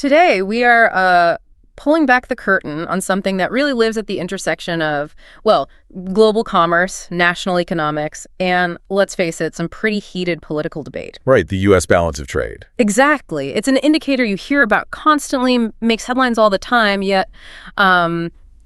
Today, we are pulling back the curtain on something that really lives at the intersection of, well, global commerce, national economics, and, let's face it, some pretty heated political debate. Right, the U.S. balance of trade. Exactly. It's an indicator you hear about constantly, makes headlines all the time, yet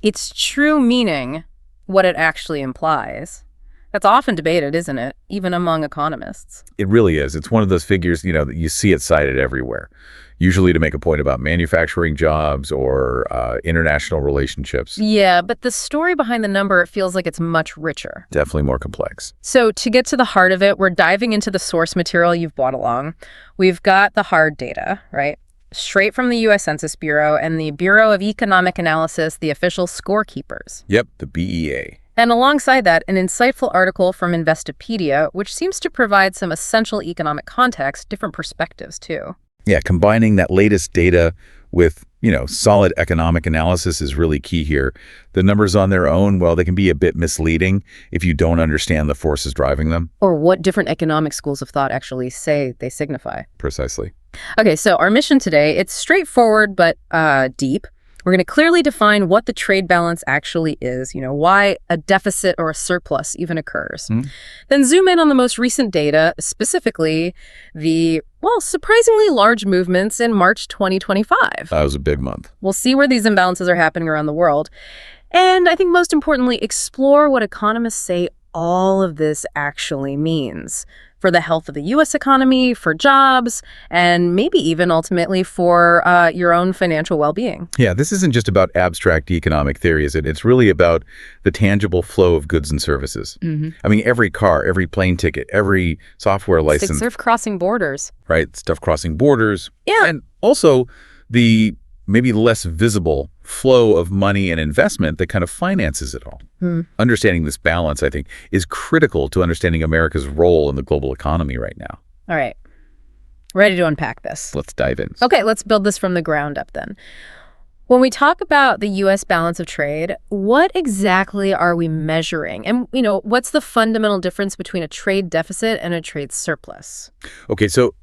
its true meaning, what it actually implies. That's often debated, isn't it? Even among economists. It really is. It's one of those figures, that you see it cited everywhere, usually to make a point about manufacturing jobs or international relationships. Yeah, but the story behind the number, it feels like it's much richer. Definitely more complex. So to get to the heart of it, we're diving into the source material you've brought along. We've got the hard data, right? Straight from the U.S. Census Bureau and the Bureau of Economic Analysis, the official scorekeepers. Yep, the BEA. And alongside that, an insightful article from Investopedia, which seems to provide some essential economic context, different perspectives too. Yeah, combining that latest data with, solid economic analysis is really key here. The numbers on their own, well, they can be a bit misleading if you don't understand the forces driving them. Or what different economic schools of thought actually say they signify. Precisely. Okay, so our mission today, it's straightforward but deep. We're going to clearly define what the trade balance actually is, why a deficit or a surplus even occurs. Then zoom in on the most recent data, specifically the, surprisingly large movements in March 2025. That was a big month. We'll see where these imbalances are happening around the world. And I think most importantly, explore what economists say all of this actually means for the health of the U.S. economy, for jobs, and maybe even ultimately for your own financial well-being. Yeah, this isn't just about abstract economic theory, is it? It's really about the tangible flow of goods and services. I mean, every car, every plane ticket, every software license. Stuff crossing borders. Right, stuff crossing borders. Yeah. And also the maybe less visible flow of money and investment that kind of finances it all. Understanding this balance, I think, is critical to understanding America's role in the global economy right now. All right. Ready to unpack this. Let's dive in. Okay, let's build this from the ground up then. When we talk about the U.S. balance of trade, what exactly are we measuring? And, what's the fundamental difference between a trade deficit and a trade surplus? Okay, so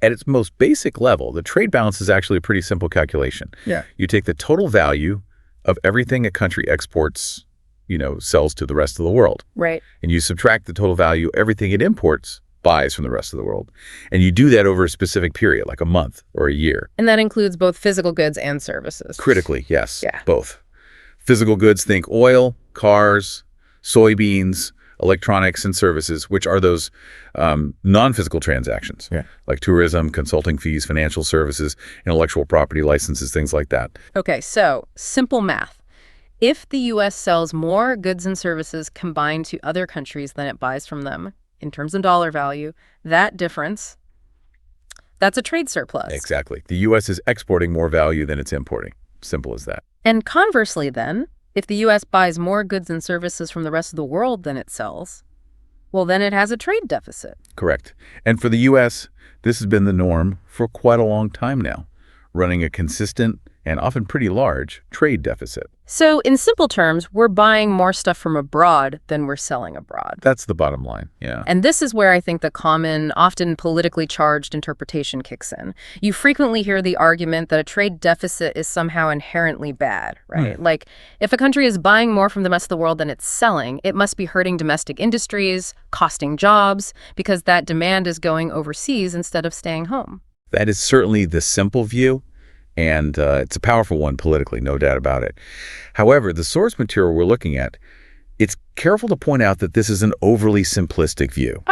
at its most basic level, the trade balance is actually a pretty simple calculation. Yeah. You take the total value of everything a country exports, sells to the rest of the world. Right. And you subtract the total value everything it imports, buys from the rest of the world. And you do that over a specific period, like a month or a year. And that includes both physical goods and services. Critically, yes. Yeah. Both. Physical goods, think oil, cars, soybeans, electronics, and services, which are those non-physical transactions, like tourism, consulting fees, financial services, intellectual property licenses, things like that. Okay, so simple math. If the U.S. sells more goods and services combined to other countries than it buys from them, in terms of dollar value, that difference, that's a trade surplus. Exactly. The U.S. is exporting more value than it's importing. Simple as that. And conversely then, if the U.S. buys more goods and services from the rest of the world than it sells, well, then it has a trade deficit. Correct. And for the U.S., this has been the norm for quite a long time now, running a consistent and often pretty large trade deficit. So in simple terms, we're buying more stuff from abroad than we're selling abroad. That's the bottom line, yeah. And this is where I think the common, often politically charged interpretation kicks in. You frequently hear the argument that a trade deficit is somehow inherently bad, right? Like, if a country is buying more from the rest of the world than it's selling, it must be hurting domestic industries, costing jobs, because that demand is going overseas instead of staying home. That is certainly the simple view. And it's a powerful one politically, no doubt about it. However, the source material we're looking at, it's careful to point out that this is an overly simplistic view.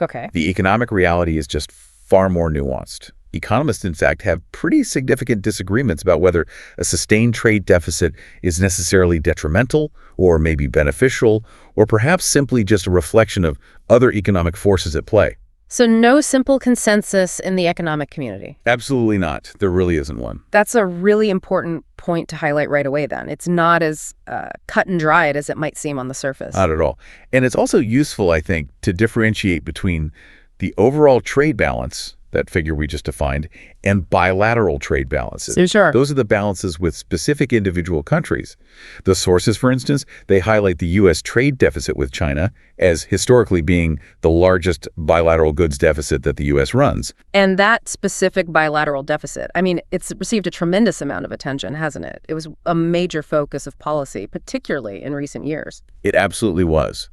Okay. The economic reality is just far more nuanced. Economists, in fact, have pretty significant disagreements about whether a sustained trade deficit is necessarily detrimental or maybe beneficial, or perhaps simply just a reflection of other economic forces at play. So no simple consensus in the economic community? Absolutely not. There really isn't one. That's a really important point to highlight right away then. It's not as cut and dried as it might seem on the surface. Not at all. And it's also useful, I think, to differentiate between the overall trade balance that figure we just defined, and bilateral trade balances. Sure. Those are the balances with specific individual countries. The sources, for instance, they highlight the U.S. trade deficit with China as historically being the largest bilateral goods deficit that the U.S. runs. And that specific bilateral deficit, I mean, it's received a tremendous amount of attention, hasn't it? It was a major focus of policy, particularly in recent years. It absolutely was.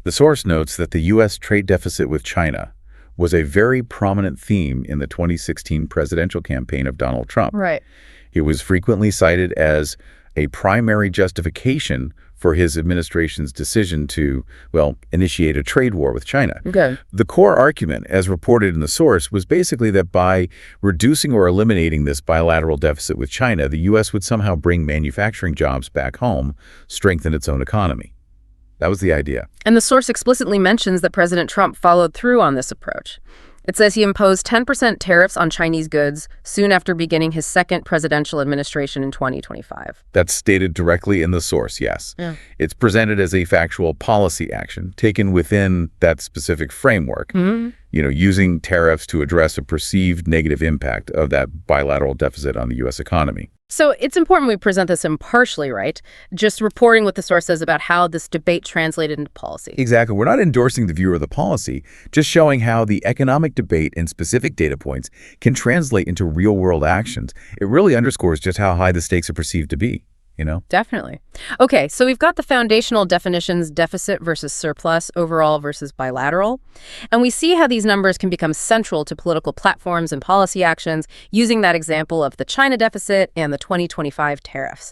The source notes that the U.S. trade deficit with China was a very prominent theme in the 2016 presidential campaign of Donald Trump. Right. It was frequently cited as a primary justification for his administration's decision to, well, initiate a trade war with China. Okay. The core argument, as reported in the source, was basically that by reducing or eliminating this bilateral deficit with China, the U.S. would somehow bring manufacturing jobs back home, strengthen its own economy. That was the idea. And the source explicitly mentions that President Trump followed through on this approach. It says he imposed 10% tariffs on Chinese goods soon after beginning his second presidential administration in 2025. That's stated directly in the source, yes. Yeah. It's presented as a factual policy action taken within that specific framework, using tariffs to address a perceived negative impact of that bilateral deficit on the U.S. economy. So it's important we present this impartially, right? Just reporting what the source says about how this debate translated into policy. Exactly. We're not endorsing the view or the policy, just showing how the economic debate and specific data points can translate into real-world actions. It really underscores just how high the stakes are perceived to be. Definitely. Okay, so we've got the foundational definitions, deficit versus surplus, overall versus bilateral. And we see how these numbers can become central to political platforms and policy actions using that example of the China deficit and the 2025 tariffs.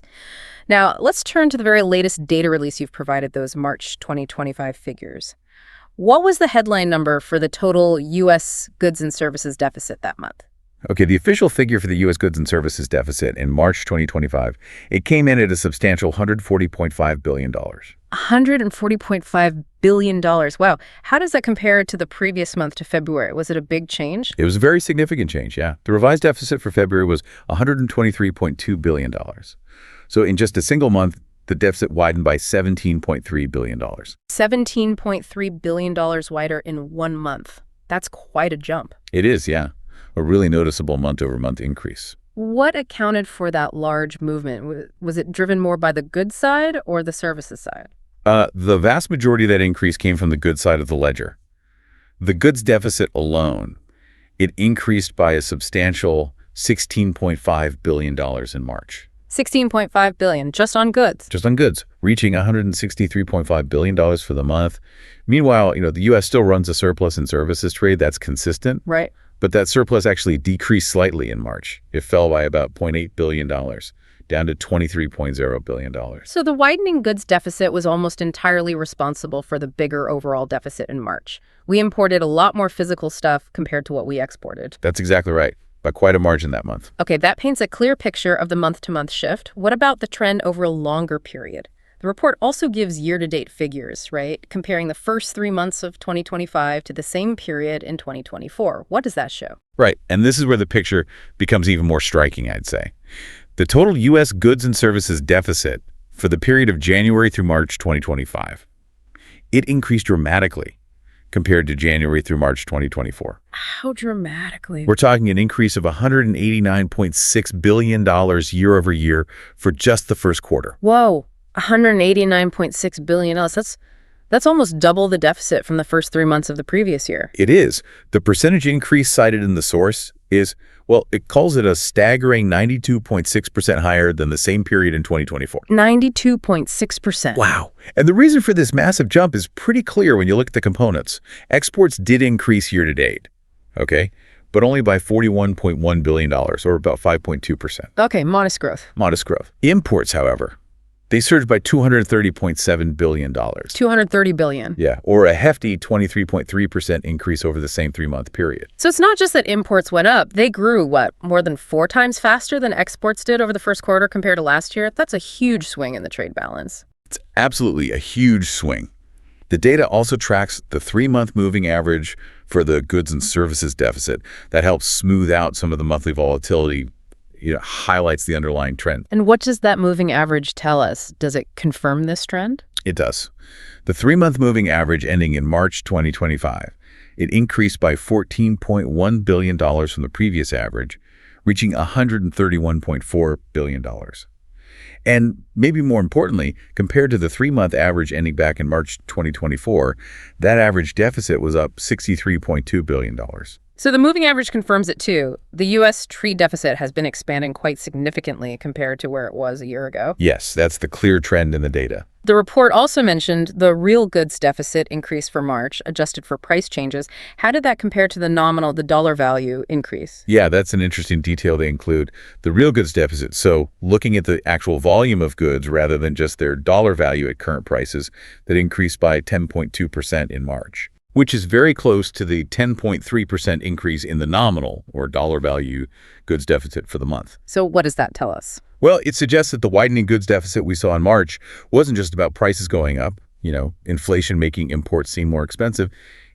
Now, let's turn to the very latest data release you've provided, those March 2025 figures. What was the headline number for the total U.S. goods and services deficit that month? Okay, the official figure for the U.S. goods and services deficit in March 2025, it came in at a substantial $140.5 billion. $140.5 billion. Wow. How does that compare to the previous month, to February? Was it a big change? It was a very significant change, yeah. The revised deficit for February was $123.2 billion. So in just a single month, the deficit widened by $17.3 billion. $17.3 billion wider in 1 month. That's quite a jump. It is, yeah. A really noticeable month-over-month increase. What accounted for that large movement? Was it driven more by the goods side or the services side? The vast majority of that increase came from the goods side of the ledger. The goods deficit alone, it increased by a substantial $16.5 billion in March. $16.5 billion, just on goods. Just on goods, reaching $163.5 billion for the month. Meanwhile, the U.S. still runs a surplus in services trade that's consistent. Right. But that surplus actually decreased slightly in March. It fell by about $0.8 billion, down to $23.0 billion. So the widening goods deficit was almost entirely responsible for the bigger overall deficit in March. We imported a lot more physical stuff compared to what we exported. That's exactly right, by quite a margin that month. Okay, that paints a clear picture of the month-to-month shift. What about the trend over a longer period? The report also gives year-to-date figures, right? Comparing the first 3 months of 2025 to the same period in 2024. What does that show? Right, and this is where the picture becomes even more striking, I'd say. The total U.S. goods and services deficit for the period of January through March 2025, it increased dramatically compared to January through March 2024. How dramatically? We're talking an increase of $189.6 billion year over year for just the first quarter. Whoa. $189.6 billion. That's almost double the deficit from the first 3 months of the previous year. It is. The percentage increase cited in the source is, well, it calls it a staggering 92.6% higher than the same period in 2024. 92.6%. Wow. And the reason for this massive jump is pretty clear when you look at the components. Exports did increase year to date, okay? But only by $41.1 billion, or about 5.2%. Okay, modest growth. Modest growth. Imports, however, they surged by $230.7 billion. $230 billion. Yeah, or a hefty 23.3% increase over the same 3-month period. So it's not just that imports went up. They grew, more than 4 times faster than exports did over the first quarter compared to last year? That's a huge swing in the trade balance. It's absolutely a huge swing. The data also tracks the 3-month moving average for the goods and services deficit. That helps smooth out some of the monthly volatility, highlights the underlying trend. And what does that moving average tell us? Does it confirm this trend? It does. The 3-month moving average ending in March 2025, It increased by $14.1 billion from the previous average, reaching $131.4 billion. And maybe more importantly, compared to the three-month average ending back in March 2024, that average deficit was up $63.2 billion. So the moving average confirms it too. The U.S. trade deficit has been expanding quite significantly compared to where it was a year ago. Yes, that's the clear trend in the data. The report also mentioned the real goods deficit increase for March, adjusted for price changes. How did that compare to the nominal, the dollar value increase? Yeah, that's an interesting detail they include. The real goods deficit, so looking at the actual volume of goods rather than just their dollar value at current prices, that increased by 10.2% in March, which is very close to the 10.3% increase in the nominal or dollar value goods deficit for the month. So what does that tell us? Well, it suggests that the widening goods deficit we saw in March wasn't just about prices going up, inflation making imports seem more expensive.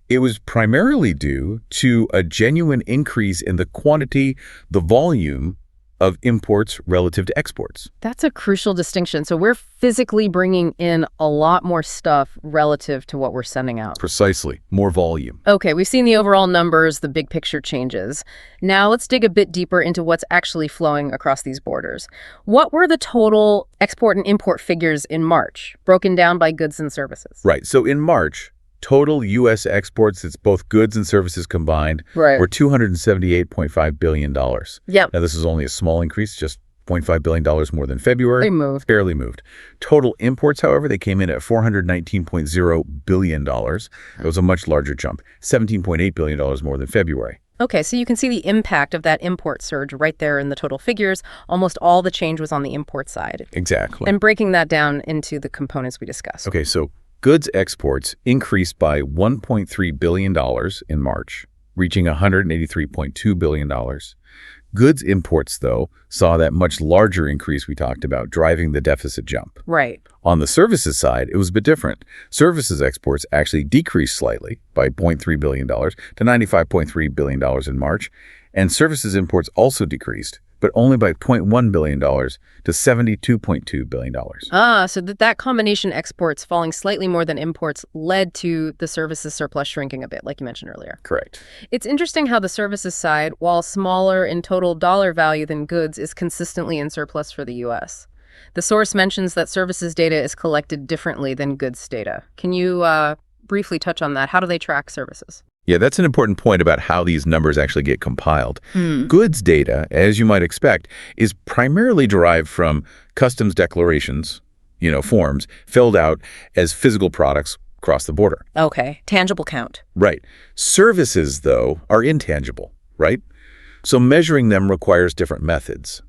It was primarily due to a genuine increase in the quantity, the volume of imports relative to exports. That's a crucial distinction. So we're physically bringing in a lot more stuff relative to what we're sending out. Precisely. More volume. Okay, we've seen the overall numbers, the big picture changes. Now let's dig a bit deeper into what's actually flowing across these borders. What were the total export and import figures in March, broken down by goods and services? Right. So in March, total U.S. exports, it's both goods and services combined, were $278.5 billion. Yep. Now, this is only a small increase, just $0.5 billion more than February. They moved. Barely moved. Total imports, however, they came in at $419.0 billion. That was a much larger jump, $17.8 billion more than February. Okay, so you can see the impact of that import surge right there in the total figures. Almost all the change was on the import side. Exactly. And breaking that down into the components we discussed. Okay, so goods exports increased by $1.3 billion in March, reaching $183.2 billion. Goods imports, though, saw that much larger increase we talked about, driving the deficit jump. Right. On the services side, it was a bit different. Services exports actually decreased slightly by $0.3 billion to $95.3 billion in March, and services imports also decreased, but only by $0.1 billion to $72.2 billion. So that combination, exports falling slightly more than imports, led to the services surplus shrinking a bit, like you mentioned earlier. Correct. It's interesting how the services side, while smaller in total dollar value than goods, is consistently in surplus for the U.S. The source mentions that services data is collected differently than goods data. Can you briefly touch on that? How do they track services? Yeah, that's an important point about how these numbers actually get compiled. Goods data, as you might expect, is primarily derived from customs declarations, forms, filled out as physical products across the border. Okay, tangible count. Right. Services, though, are intangible, right? So measuring them requires different methods.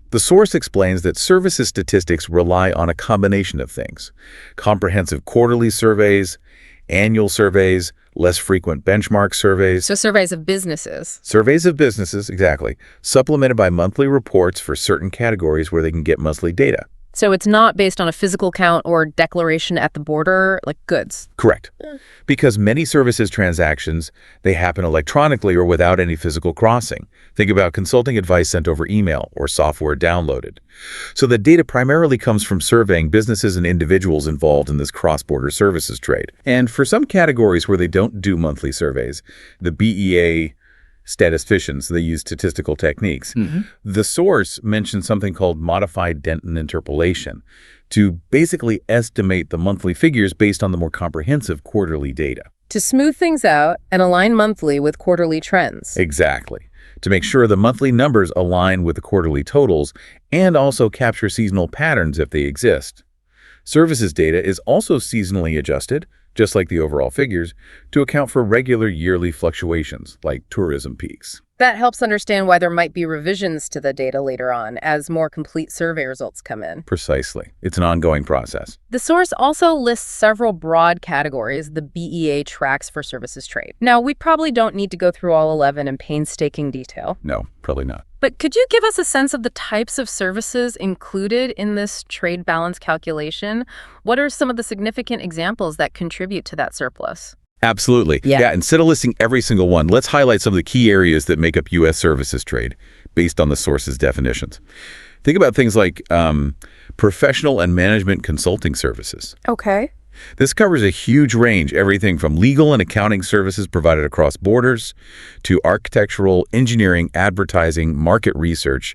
The source explains that services statistics rely on a combination of things: comprehensive quarterly surveys, annual surveys, less frequent benchmark surveys. So surveys of businesses. Surveys of businesses, exactly, supplemented by monthly reports for certain categories where they can get monthly data. So it's not based on a physical count or declaration at the border, like goods. Correct. Because many services transactions, they happen electronically or without any physical crossing. Think about consulting advice sent over email or software downloaded. So the data primarily comes from surveying businesses and individuals involved in this cross-border services trade. And for some categories where they don't do monthly surveys, the BEA statisticians, they use statistical techniques. The source mentions something called modified Denton interpolation to basically estimate the monthly figures based on the more comprehensive quarterly data. To smooth things out and align monthly with quarterly trends. Exactly. To make sure the monthly numbers align with the quarterly totals and also capture seasonal patterns if they exist. Services data is also seasonally adjusted, just like the overall figures, to account for regular yearly fluctuations, like tourism peaks. That helps understand why there might be revisions to the data later on as more complete survey results come in. Precisely. It's an ongoing process. The source also lists several broad categories the BEA tracks for services trade. Now, we probably don't need to go through all 11 in painstaking detail. No, probably not. But could you give us a sense of the types of services included in this trade balance calculation? What are some of the significant examples that contribute to that surplus? Absolutely. Yeah, instead of listing every single one, let's highlight some of the key areas that make up U.S. services trade based on the source's definitions. Think about things like professional and management consulting services. Okay. This covers a huge range, everything from legal and accounting services provided across borders to architectural, engineering, advertising, market research.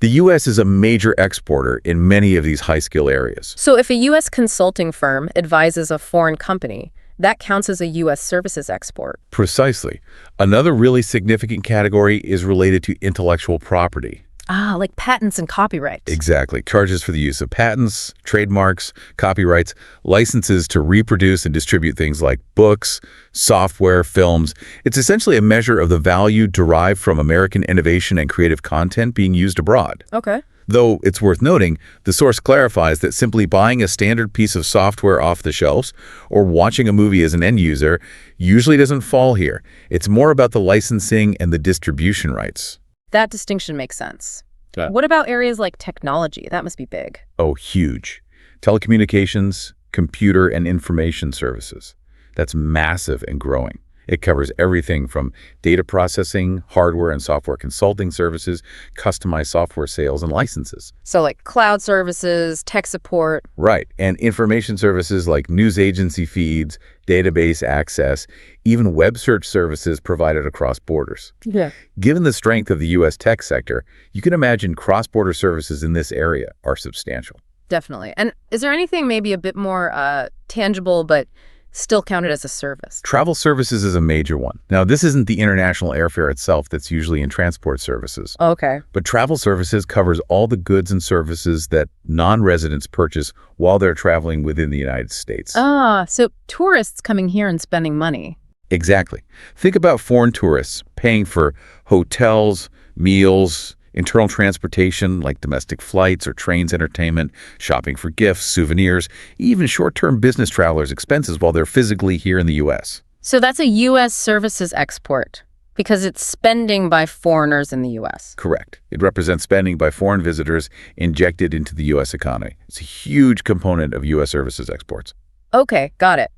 The U.S. is a major exporter in many of these high-skill areas. So if a U.S. consulting firm advises a foreign company, that counts as a U.S. services export. Precisely. Another really significant category is related to intellectual property. Ah, like patents and copyrights. Exactly. Charges for the use of patents, trademarks, copyrights, licenses to reproduce and distribute things like books, software, films. It's essentially a measure of the value derived from American innovation and creative content being used abroad. Okay. Though it's worth noting, the source clarifies that simply buying a standard piece of software off the shelves or watching a movie as an end user usually doesn't fall here. It's more about the licensing and the distribution rights. That distinction makes sense. Yeah. What about areas like technology? That must be big. Oh, huge. Telecommunications, computer and information services. That's massive and growing. It covers everything from data processing, hardware and software consulting services, customized software sales and licenses. So like cloud services, tech support. Right. And information services like news agency feeds, database access, even web search services provided across borders. Yeah. Given the strength of the U.S. tech sector, you can imagine cross-border services in this area are substantial. Definitely. And is there anything maybe a bit more tangible but still counted as a service? Travel services is a major one. Now, this isn't the international airfare itself that's usually in transport services. Okay. But travel services covers all the goods and services that non-residents purchase while they're traveling within the United States. Ah, so tourists coming here and spending money. Exactly. Think about foreign tourists paying for hotels, meals, internal transportation like domestic flights or trains entertainment, shopping for gifts, souvenirs, even short-term business travelers' expenses while they're physically here in the U.S. So that's a U.S. services export because it's spending by foreigners in the U.S. Correct. It represents spending by foreign visitors injected into the U.S. economy. It's a huge component of U.S. services exports. Okay, got it.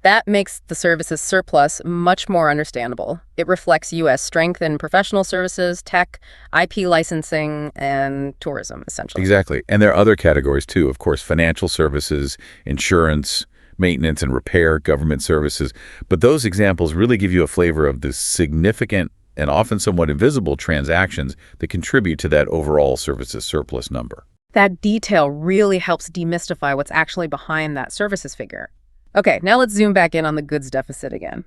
That makes the services surplus much more understandable. It reflects U.S. strength in professional services, tech, IP licensing, and tourism, essentially. Exactly. And there are other categories, too. Of course, financial services, insurance, maintenance and repair, government services. But those examples really give you a flavor of the significant and often somewhat invisible transactions that contribute to that overall services surplus number. That detail really helps demystify what's actually behind that services figure. Okay, now let's zoom back in on the goods deficit again.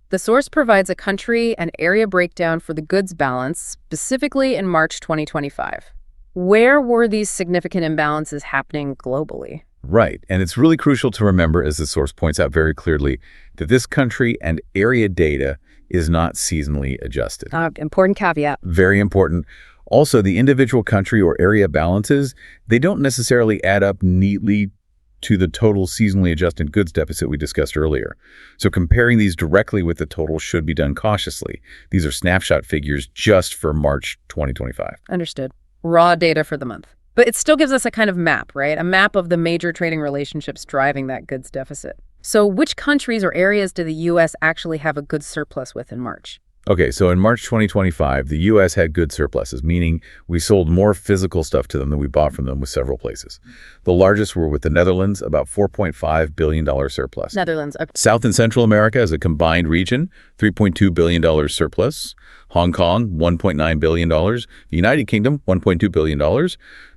The source provides a country and area breakdown for the goods balance, specifically in March 2025. Where were these significant imbalances happening globally? Right. And it's really crucial to remember, as the source points out very clearly, that this country and area data is not seasonally adjusted. Important caveat. Very important. Also, the individual country or area balances, they don't necessarily add up neatly to the total seasonally adjusted goods deficit we discussed earlier. So comparing these directly with the total should be done cautiously. These are snapshot figures just for March 2025. Understood. Raw data for the month. But it still gives us a kind of map, right? A map of the major trading relationships driving that goods deficit. So which countries or areas do the U.S. actually have a goods surplus with in March? Okay, so in March 2025, the U.S. had good surpluses, meaning we sold more physical stuff to them than we bought from them with several places. The largest were with the Netherlands, about $4.5 billion surplus. Netherlands. Okay. South and Central America as a combined region, $3.2 billion surplus. Hong Kong, $1.9 billion. The United Kingdom, $1.2 billion.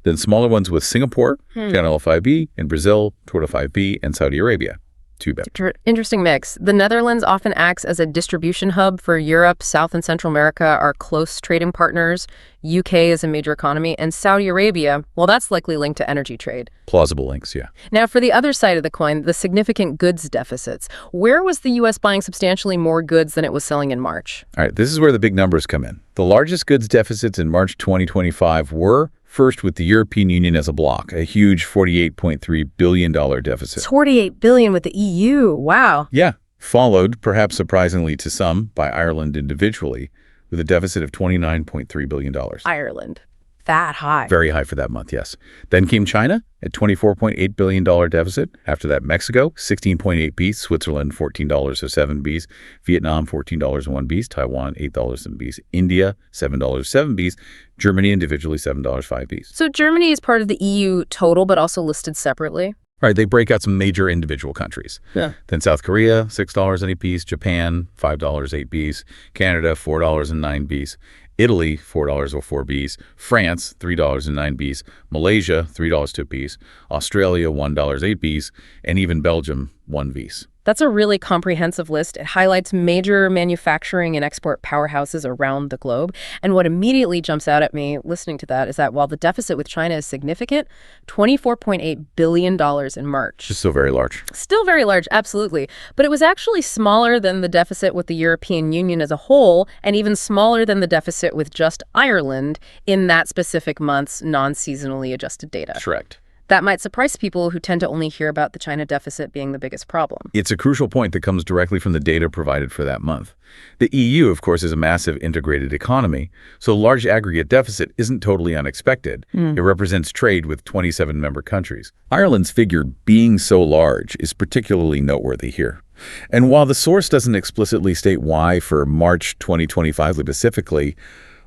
Then smaller ones with Singapore, Channel 5B, and Brazil, Tour 5B, and Saudi Arabia. Too bad. Interesting mix. The Netherlands often acts as a distribution hub for Europe. South and Central America are close trading partners. UK is a major economy. And Saudi Arabia, well, that's likely linked to energy trade. Plausible links, yeah. Now, for the other side of the coin, the significant goods deficits. Where was the U.S. buying substantially more goods than it was selling in March? All right, this is where the big numbers come in. The largest goods deficits in March 2025 were first with the European Union as a bloc, a huge $48.3 billion deficit. $48 billion with the EU. Wow. Yeah, followed, perhaps surprisingly to some, by Ireland individually, with a deficit of $29.3 billion. Ireland. That high. Very high for that month, yes. Then came China at $24.8 billion deficit. After that, Mexico, 16.8 Bs. Switzerland, $14.07 Bs. Vietnam, $14.01 Bs. Taiwan, $8 Bs. India, $7.07 Bs. Germany individually, $7.05 Bs. So Germany is part of the EU total, but also listed separately? Right, they break out some major individual countries. Yeah. Then South Korea, $6 any piece. Japan, $5 8 Bs. Canada, $4 and 9 Bs. Italy, $4 or 4 Bs. France, $3 and 9 Bs. Malaysia, $3 2 Bs. Australia, $1 8 Bs. And even Belgium, 1 Bs. That's a really comprehensive list. It highlights major manufacturing and export powerhouses around the globe. And what immediately jumps out at me listening to that is that while the deficit with China is significant, $24.8 billion in March. Just so very large. Still very large, absolutely. But it was actually smaller than the deficit with the European Union as a whole, and even smaller than the deficit with just Ireland in that specific month's non-seasonally adjusted data. Correct. That might surprise people who tend to only hear about the China deficit being the biggest problem. It's a crucial point that comes directly from the data provided for that month. The EU, of course, is a massive integrated economy, so a large aggregate deficit isn't totally unexpected. It represents trade with 27 member countries. Ireland's figure being so large is particularly noteworthy here. And while the source doesn't explicitly state why for March 2025 specifically,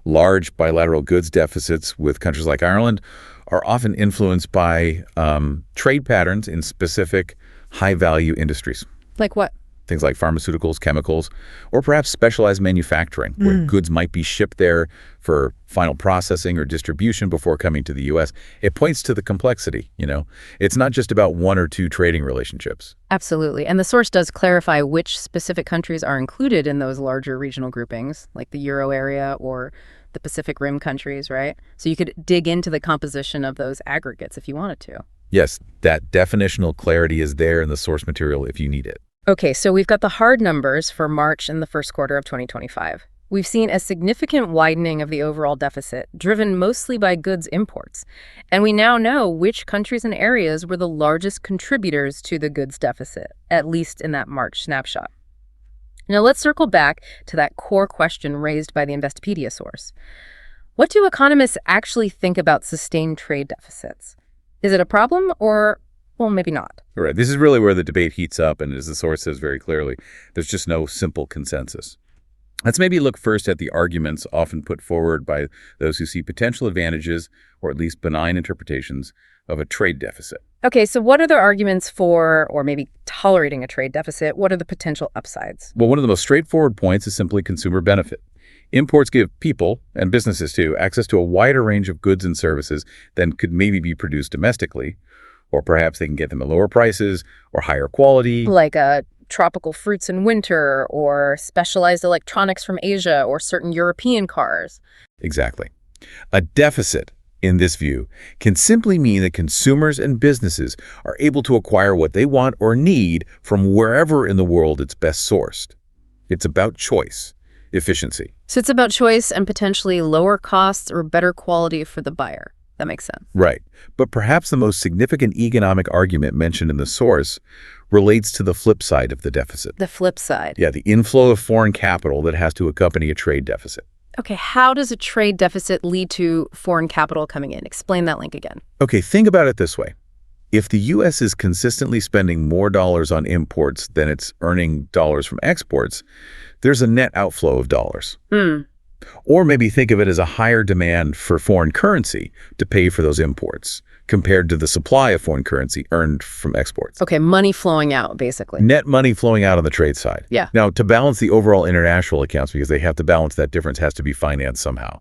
large bilateral goods deficits with countries like Ireland are often influenced by trade patterns in specific high-value industries. Like what? Things like pharmaceuticals, chemicals, or perhaps specialized manufacturing, where goods might be shipped there for final processing or distribution before coming to the U.S. It points to the complexity, you know? It's not just about one or two trading relationships. Absolutely. And the source does clarify which specific countries are included in those larger regional groupings, like the Euro area or the Pacific Rim countries, right? So you could dig into the composition of those aggregates if you wanted to. Yes, that definitional clarity is there in the source material if you need it. Okay, so we've got the hard numbers for March and the first quarter of 2025. We've seen a significant widening of the overall deficit, driven mostly by goods imports. And we now know which countries and areas were the largest contributors to the goods deficit, at least in that March snapshot. Now let's circle back to that core question raised by the Investopedia source. What do economists actually think about sustained trade deficits? Is it a problem or, well, maybe not? Right. This is really where the debate heats up, and as the source says very clearly, there's just no simple consensus. Let's maybe look first at the arguments often put forward by those who see potential advantages, or at least benign interpretations, of a trade deficit. Okay, so what are the arguments for, or maybe tolerating a trade deficit? What are the potential upsides? Well, one of the most straightforward points is simply consumer benefit. Imports give people, and businesses too, access to a wider range of goods and services than could maybe be produced domestically, or perhaps they can get them at lower prices or higher quality. Like tropical fruits in winter, or specialized electronics from Asia, or certain European cars. Exactly. A deficit, in this view, can simply mean that consumers and businesses are able to acquire what they want or need from wherever in the world it's best sourced. It's about choice, efficiency. So it's about choice and potentially lower costs or better quality for the buyer. That makes sense. Right. But perhaps the most significant economic argument mentioned in the source relates to the flip side of the deficit. The flip side. Yeah, the inflow of foreign capital that has to accompany a trade deficit. Okay, how does a trade deficit lead to foreign capital coming in? Explain that link again. Okay, think about it this way. If the U.S. is consistently spending more dollars on imports than it's earning dollars from exports, there's a net outflow of dollars. Or maybe think of it as a higher demand for foreign currency to pay for those imports compared to the supply of foreign currency earned from exports. Okay, money flowing out, basically. Net money flowing out on the trade side. Yeah. Now, to balance the overall international accounts, because they have to balance that difference, has to be financed somehow.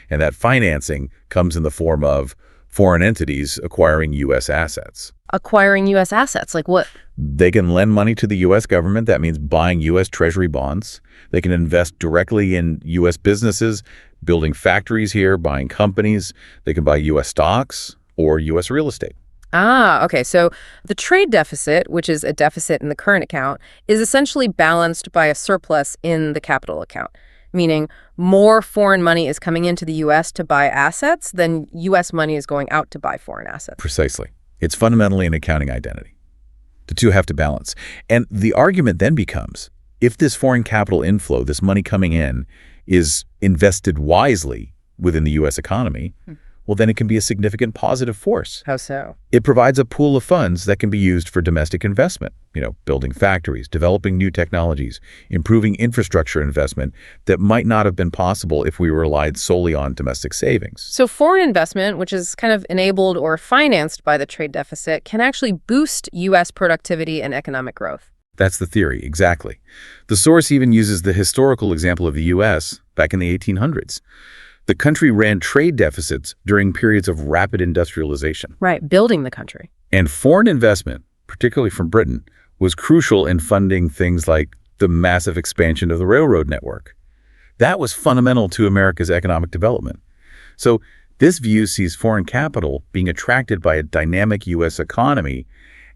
And that financing comes in the form of foreign entities acquiring U.S. assets. Acquiring U.S. assets, like what? They can lend money to the U.S. government. That means buying U.S. Treasury bonds. They can invest directly in U.S. businesses, building factories here, buying companies. They can buy U.S. stocks or U.S. real estate. Ah, okay. So the trade deficit, which is a deficit in the current account, is essentially balanced by a surplus in the capital account, meaning more foreign money is coming into the U.S. to buy assets than U.S. money is going out to buy foreign assets. Precisely. It's fundamentally an accounting identity. The two have to balance. And the argument then becomes, if this foreign capital inflow, this money coming in, is invested wisely within the U.S. economy, well, then it can be a significant positive force. How so? It provides a pool of funds that can be used for domestic investment, building factories, developing new technologies, improving infrastructure investment that might not have been possible if we relied solely on domestic savings. So foreign investment, which is kind of enabled or financed by the trade deficit, can actually boost U.S. productivity and economic growth. That's the theory, exactly. The source even uses the historical example of the U.S. back in the 1800s. The country ran trade deficits during periods of rapid industrialization. Right, building the country. And foreign investment, particularly from Britain, was crucial in funding things like the massive expansion of the railroad network. That was fundamental to America's economic development. So this view sees foreign capital being attracted by a dynamic U.S. economy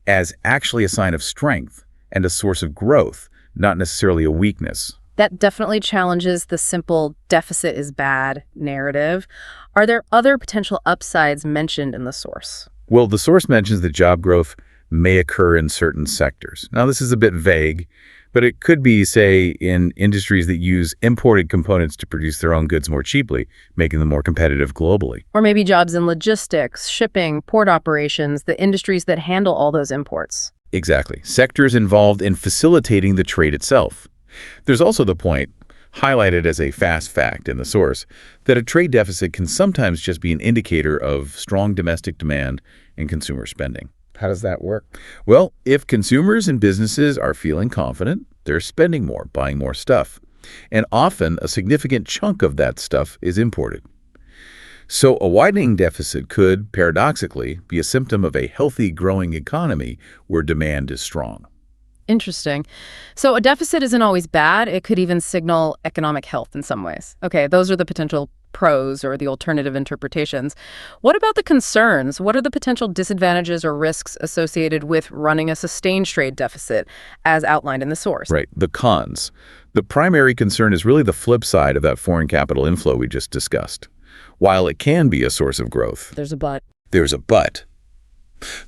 as actually a sign of strength and a source of growth, not necessarily a weakness. That definitely challenges the simple deficit is bad narrative. Are there other potential upsides mentioned in the source? Well, the source mentions that job growth may occur in certain sectors. Now, this is a bit vague, but it could be, say, in industries that use imported components to produce their own goods more cheaply, making them more competitive globally. Or maybe jobs in logistics, shipping, port operations, the industries that handle all those imports. Exactly. Sectors involved in facilitating the trade itself. There's also the point, highlighted as a fast fact in the source, that a trade deficit can sometimes just be an indicator of strong domestic demand and consumer spending. How does that work? Well, if consumers and businesses are feeling confident, they're spending more, buying more stuff. And often a significant chunk of that stuff is imported. So a widening deficit could, paradoxically, be a symptom of a healthy, growing economy where demand is strong. Interesting. So a deficit isn't always bad. It could even signal economic health in some ways. Okay, those are the potential pros or the alternative interpretations. What about the concerns? What are the potential disadvantages or risks associated with running a sustained trade deficit as outlined in the source? Right, the cons. The primary concern is really the flip side of that foreign capital inflow we just discussed. While it can be a source of growth, There's a but. there's a but.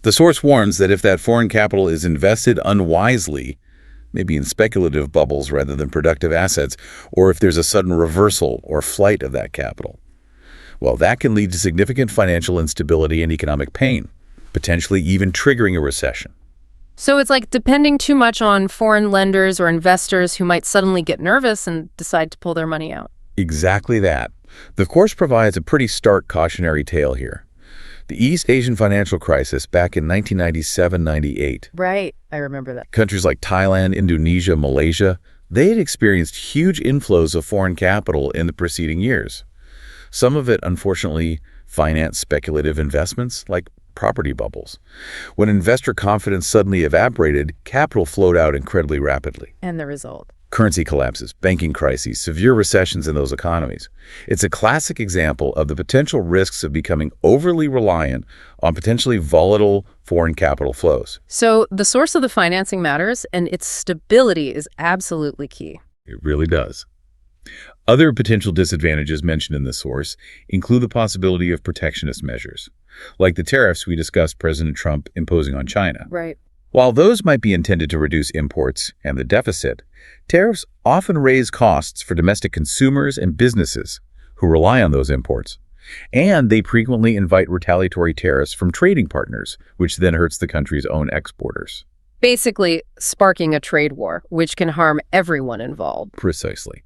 The source warns that if that foreign capital is invested unwisely, maybe in speculative bubbles rather than productive assets, or if there's a sudden reversal or flight of that capital, well, that can lead to significant financial instability and economic pain, potentially even triggering a recession. So it's like depending too much on foreign lenders or investors who might suddenly get nervous and decide to pull their money out. Exactly that. The course provides a pretty stark cautionary tale here. The East Asian financial crisis back in 1997-98. Right. I remember that. Countries like Thailand, Indonesia, Malaysia, they had experienced huge inflows of foreign capital in the preceding years. Some of it, unfortunately, financed speculative investments like property bubbles. When investor confidence suddenly evaporated, capital flowed out incredibly rapidly. And the result. Currency collapses, banking crises, severe recessions in those economies. It's a classic example of the potential risks of becoming overly reliant on potentially volatile foreign capital flows. So the source of the financing matters, and its stability is absolutely key. It really does. Other potential disadvantages mentioned in the source include the possibility of protectionist measures, like the tariffs we discussed President Trump imposing on China. Right. While those might be intended to reduce imports and the deficit, tariffs often raise costs for domestic consumers and businesses who rely on those imports. And they frequently invite retaliatory tariffs from trading partners, which then hurts the country's own exporters. Basically, sparking a trade war, which can harm everyone involved. Precisely.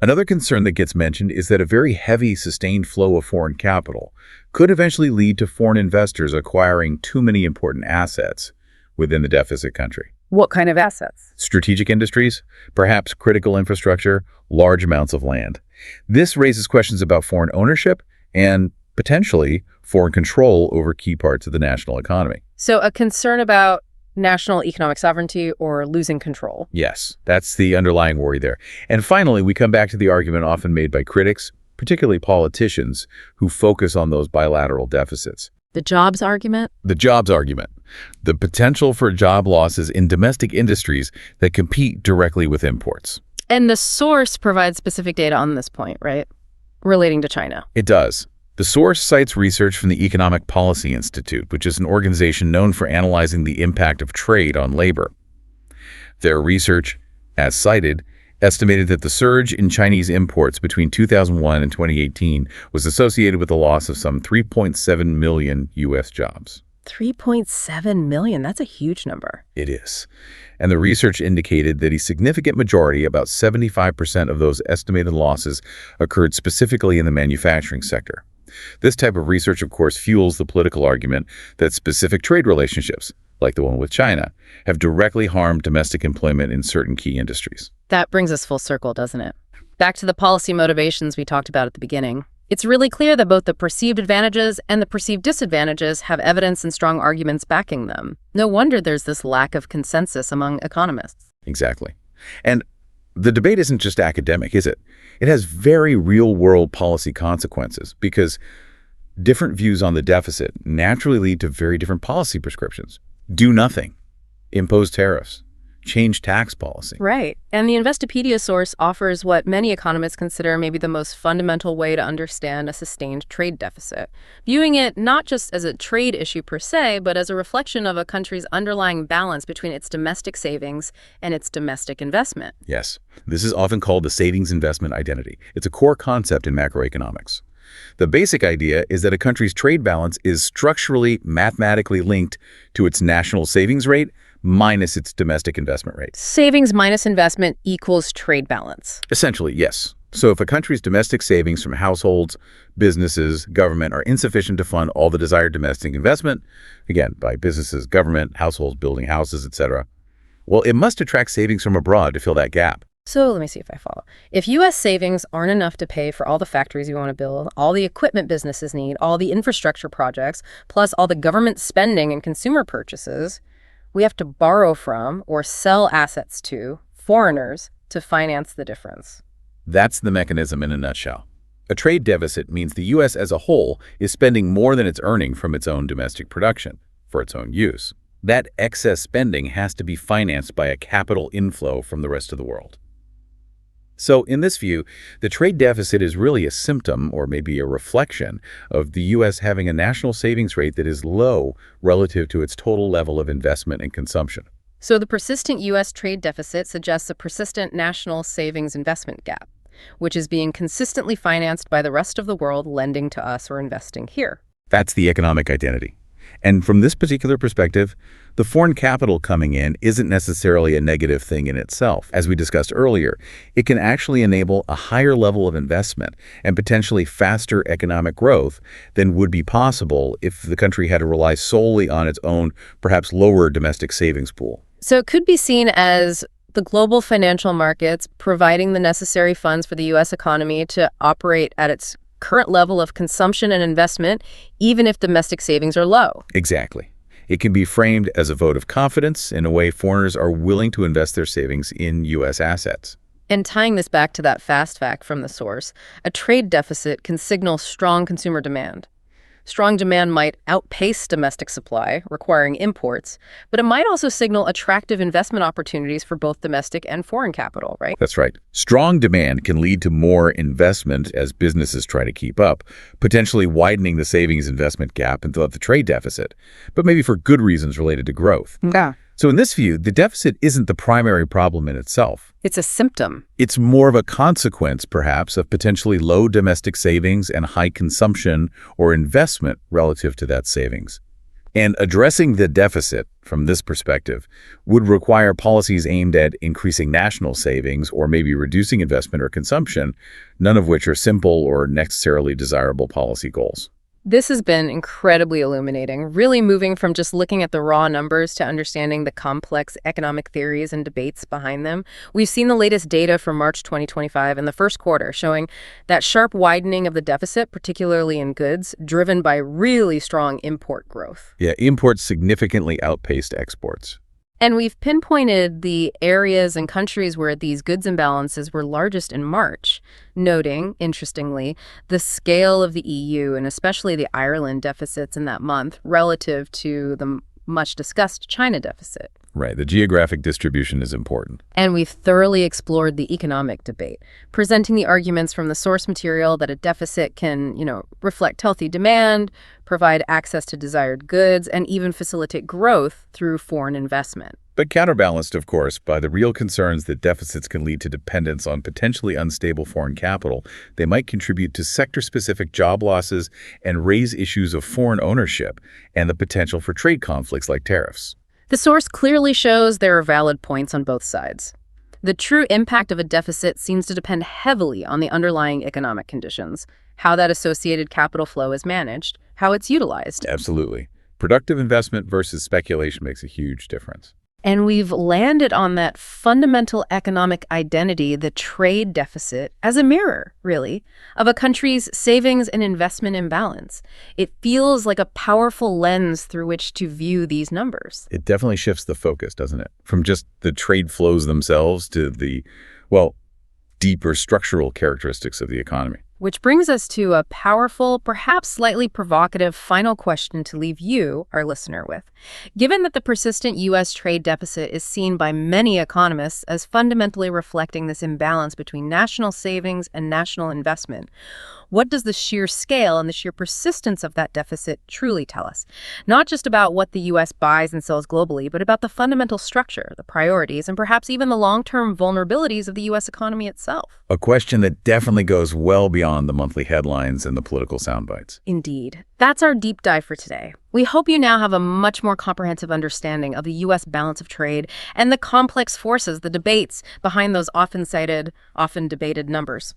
Another concern that gets mentioned is that a very heavy, sustained flow of foreign capital could eventually lead to foreign investors acquiring too many important assets within the deficit country. What kind of assets? Strategic industries, perhaps critical infrastructure, large amounts of land. This raises questions about foreign ownership and, potentially, foreign control over key parts of the national economy. So a concern about national economic sovereignty or losing control. Yes, that's the underlying worry there. And finally, we come back to the argument often made by critics, particularly politicians, who focus on those bilateral deficits. The jobs argument? The jobs argument. The potential for job losses in domestic industries that compete directly with imports. And the source provides specific data on this point, right? Relating to China. It does. The source cites research from the Economic Policy Institute, which is an organization known for analyzing the impact of trade on labor. Their research, as cited, estimated that the surge in Chinese imports between 2001 and 2018 was associated with the loss of some 3.7 million U.S. jobs. 3.7 million, that's a huge number. It is. And the research indicated that a significant majority, about 75% of those estimated losses, occurred specifically in the manufacturing sector. This type of research, of course, fuels the political argument that specific trade relationships, like the one with China, have directly harmed domestic employment in certain key industries. That brings us full circle, doesn't it? Back to the policy motivations we talked about at the beginning. It's really clear that both the perceived advantages and the perceived disadvantages have evidence and strong arguments backing them. No wonder there's this lack of consensus among economists. Exactly. And the debate isn't just academic, is it? It has very real-world policy consequences because different views on the deficit naturally lead to very different policy prescriptions. Do nothing. Impose tariffs. Change tax policy. Right. And the Investopedia source offers what many economists consider maybe the most fundamental way to understand a sustained trade deficit, viewing it not just as a trade issue per se, but as a reflection of a country's underlying balance between its domestic savings and its domestic investment. Yes. This is often called the savings investment identity. It's a core concept in macroeconomics. The basic idea is that a country's trade balance is structurally, mathematically linked to its national savings rate minus its domestic investment rate. Savings minus investment equals trade balance. Essentially, yes. So if a country's domestic savings from households, businesses, government are insufficient to fund all the desired domestic investment, again, by businesses, government, households building houses, etc., well, it must attract savings from abroad to fill that gap. So let me see if I follow. If U.S. savings aren't enough to pay for all the factories we want to build, all the equipment businesses need, all the infrastructure projects, plus all the government spending and consumer purchases, we have to borrow from or sell assets to foreigners to finance the difference. That's the mechanism in a nutshell. A trade deficit means the U.S. as a whole is spending more than it's earning from its own domestic production for its own use. That excess spending has to be financed by a capital inflow from the rest of the world. So in this view, the trade deficit is really a symptom or maybe a reflection of the U.S. having a national savings rate that is low relative to its total level of investment and consumption. So the persistent U.S. trade deficit suggests a persistent national savings investment gap, which is being consistently financed by the rest of the world lending to us or investing here. That's the economic identity. And from this particular perspective, the foreign capital coming in isn't necessarily a negative thing in itself. As we discussed earlier, it can actually enable a higher level of investment and potentially faster economic growth than would be possible if the country had to rely solely on its own, perhaps lower domestic savings pool. So it could be seen as the global financial markets providing the necessary funds for the U.S. economy to operate at its current level of consumption and investment, even if domestic savings are low. Exactly. It can be framed as a vote of confidence in a way foreigners are willing to invest their savings in U.S. assets. And tying this back to that fast fact from the source, a trade deficit can signal strong consumer demand. Strong demand might outpace domestic supply, requiring imports, but it might also signal attractive investment opportunities for both domestic and foreign capital, right? That's right. Strong demand can lead to more investment as businesses try to keep up, potentially widening the savings investment gap and the trade deficit, but maybe for good reasons related to growth. Yeah. So in this view, the deficit isn't the primary problem in itself. It's a symptom. It's more of a consequence, perhaps, of potentially low domestic savings and high consumption or investment relative to that savings. And addressing the deficit from this perspective would require policies aimed at increasing national savings or maybe reducing investment or consumption, none of which are simple or necessarily desirable policy goals. This has been incredibly illuminating, really moving from just looking at the raw numbers to understanding the complex economic theories and debates behind them. We've seen the latest data from March 2025 in the first quarter showing that sharp widening of the deficit, particularly in goods, driven by really strong import growth. Yeah, imports significantly outpaced exports. And we've pinpointed the areas and countries where these goods imbalances were largest in March, noting, interestingly, the scale of the EU and especially the Ireland deficits in that month relative to the much-discussed China deficit. Right. The geographic distribution is important. And we've thoroughly explored the economic debate, presenting the arguments from the source material that a deficit can, reflect healthy demand, provide access to desired goods, and even facilitate growth through foreign investment. but counterbalanced, of course, by the real concerns that deficits can lead to dependence on potentially unstable foreign capital. They might contribute to sector-specific job losses and raise issues of foreign ownership and the potential for trade conflicts like tariffs. The source clearly shows there are valid points on both sides. The true impact of a deficit seems to depend heavily on the underlying economic conditions, how that associated capital flow is managed, how it's utilized. Absolutely. Productive investment versus speculation makes a huge difference. And we've landed on that fundamental economic identity, the trade deficit, as a mirror, really, of a country's savings and investment imbalance. It feels like a powerful lens through which to view these numbers. It definitely shifts the focus, doesn't it? From just the trade flows themselves to the, well, deeper structural characteristics of the economy. Which brings us to a powerful, perhaps slightly provocative final question to leave you, our listener, with. Given that the persistent U.S. trade deficit is seen by many economists as fundamentally reflecting this imbalance between national savings and national investment, what does the sheer scale and the sheer persistence of that deficit truly tell us? Not just about what the U.S. buys and sells globally, but about the fundamental structure, the priorities, and perhaps even the long-term vulnerabilities of the U.S. economy itself. A question that definitely goes well beyond the monthly headlines and the political soundbites. Indeed. That's our deep dive for today. We hope you now have a much more comprehensive understanding of the U.S. balance of trade and the complex forces, the debates behind those often cited, often debated numbers.